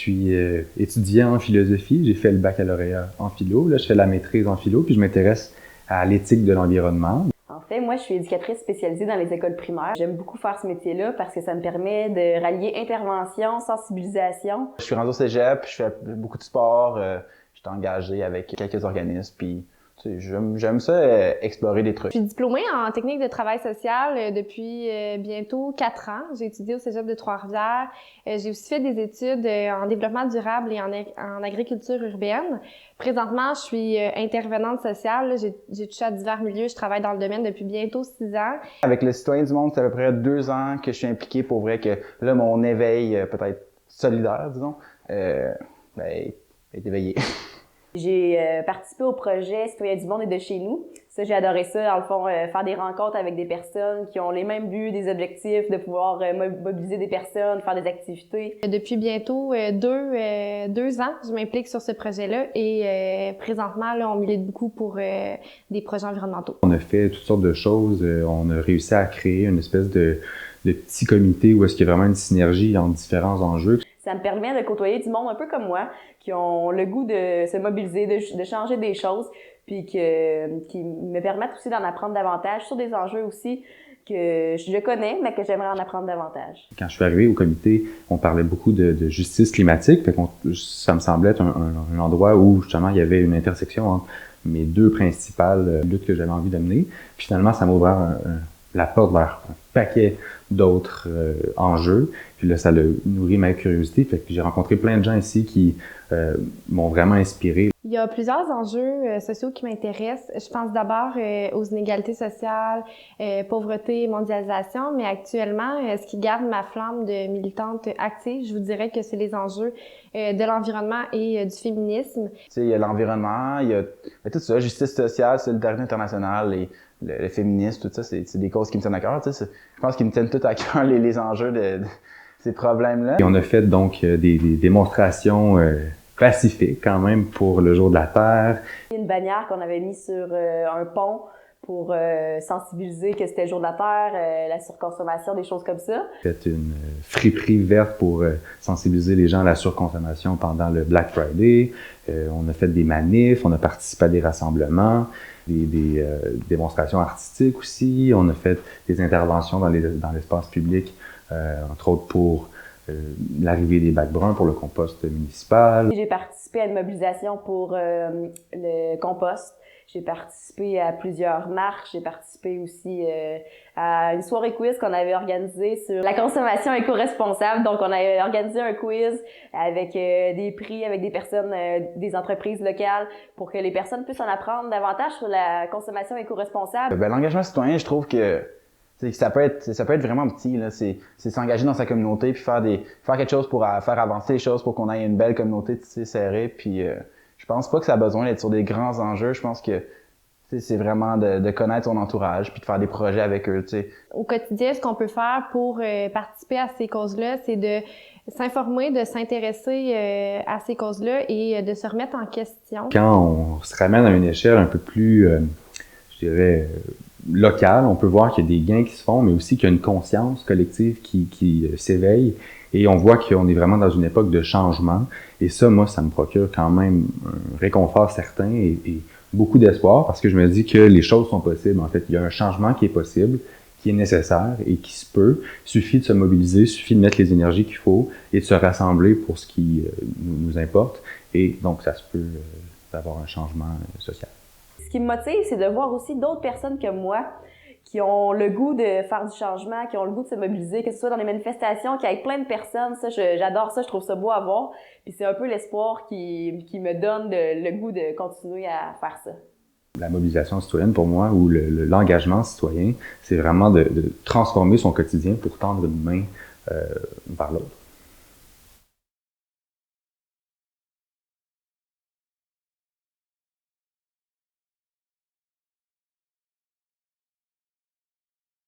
suis étudiant en philosophie. J'ai fait le baccalauréat en philo. Là, je fais la maîtrise en philo, puis je m'intéresse à l'éthique de l'environnement. En fait, moi, je suis éducatrice spécialisée dans les écoles primaires. J'aime beaucoup faire ce métier-là parce que ça me permet de rallier intervention, sensibilisation. Je suis rendu au cégep, je fais beaucoup de sport, je suis engagé avec quelques organismes, puis tu sais, j'aime ça, explorer des trucs. Je suis diplômée en technique de travail social depuis bientôt 4 ans. J'ai étudié au cégep de Trois-Rivières. J'ai aussi fait des études en développement durable et en agriculture urbaine. Présentement, je suis intervenante sociale. J'ai touché à divers milieux. Je travaille dans le domaine depuis bientôt 6 ans. Avec le Citoyen du Monde, c'est à peu près 2 ans que je suis impliqué pour vrai, que là, mon éveil, peut-être solidaire, disons, est éveillé. J'ai participé au projet Citoyen du Monde et de chez nous. Ça, j'ai adoré ça, dans le fond, faire des rencontres avec des personnes qui ont les mêmes buts, des objectifs, de pouvoir mobiliser des personnes, faire des activités. Depuis bientôt 2 ans, je m'implique sur ce projet-là et présentement, là, on milite beaucoup pour des projets environnementaux. On a fait toutes sortes de choses. On a réussi à créer une espèce de petit comité où est-ce qu'il y a vraiment une synergie entre différents enjeux. Ça me permet de côtoyer du monde un peu comme moi, qui ont le goût de se mobiliser, de changer des choses, puis qui me permettent aussi d'en apprendre davantage sur des enjeux aussi que je connais, mais que j'aimerais en apprendre davantage. Quand je suis arrivé au comité, on parlait beaucoup de justice climatique, fait ça me semblait être un endroit où justement il y avait une intersection entre mes deux principales luttes que j'avais envie de mener. Puis finalement, ça m'a ouvert la porte vers un paquet d'autres enjeux. Puis là, ça a nourri ma curiosité. Fait que j'ai rencontré plein de gens ici qui m'ont vraiment inspiré. Il y a plusieurs enjeux sociaux qui m'intéressent. Je pense d'abord aux inégalités sociales, pauvreté, mondialisation, mais actuellement, ce qui garde ma flamme de militante active, je vous dirais que c'est les enjeux de l'environnement et du féminisme. Tu sais, il y a l'environnement, il y a tout ça, justice sociale, solidarité internationale, et le féminisme, tout ça, c'est des causes qui me tiennent à cœur. Tu sais, je pense qu'ils me tiennent tout à cœur, les enjeux de ces problèmes-là. Et on a fait donc des démonstrations pacifiques quand même pour le Jour de la Terre. Il y a une bannière qu'on avait mise sur un pont pour sensibiliser que c'était le Jour de la Terre, la surconsommation, des choses comme ça. On a fait une friperie verte pour sensibiliser les gens à la surconsommation pendant le Black Friday. On a fait des manifs, on a participé à des rassemblements, des démonstrations artistiques aussi. On a fait des interventions dans l'espace public, entre autres pour l'arrivée des bacs bruns pour le compost municipal. J'ai participé à une mobilisation pour le compost. J'ai participé à plusieurs marches. J'ai participé aussi à une soirée quiz qu'on avait organisée sur la consommation éco-responsable. Donc, on avait organisé un quiz avec des prix, avec des personnes, des entreprises locales pour que les personnes puissent en apprendre davantage sur la consommation éco-responsable. L'engagement citoyen, je trouve que ça peut être vraiment petit, là. C'est s'engager dans sa communauté puis faire quelque chose pour faire avancer les choses pour qu'on ait une belle communauté tissée serrée. Puis je pense pas que ça a besoin d'être sur des grands enjeux. Je pense que c'est vraiment de connaître son entourage puis de faire des projets avec eux. T'sais. Au quotidien, ce qu'on peut faire pour participer à ces causes-là, c'est de s'informer, de s'intéresser à ces causes-là et de se remettre en question. Quand on se ramène à une échelle un peu plus, je dirais, locale, on peut voir qu'il y a des gains qui se font, mais aussi qu'il y a une conscience collective qui s'éveille. Et on voit qu'on est vraiment dans une époque de changement. Et ça, moi, ça me procure quand même un réconfort certain et beaucoup d'espoir parce que je me dis que les choses sont possibles. En fait, il y a un changement qui est possible, qui est nécessaire et qui se peut. Il suffit de se mobiliser, il suffit de mettre les énergies qu'il faut et de se rassembler pour ce qui nous importe. Et donc, ça se peut d'avoir un changement social. Ce qui me motive, c'est de voir aussi d'autres personnes comme moi qui ont le goût de faire du changement, qui ont le goût de se mobiliser, que ce soit dans les manifestations, qu'il y ait plein de personnes. Ça, j'adore ça, je trouve ça beau à voir. Puis c'est un peu l'espoir qui me donne le goût de continuer à faire ça. La mobilisation citoyenne, pour moi, ou l'engagement citoyen, c'est vraiment de transformer son quotidien pour tendre une main vers l'autre.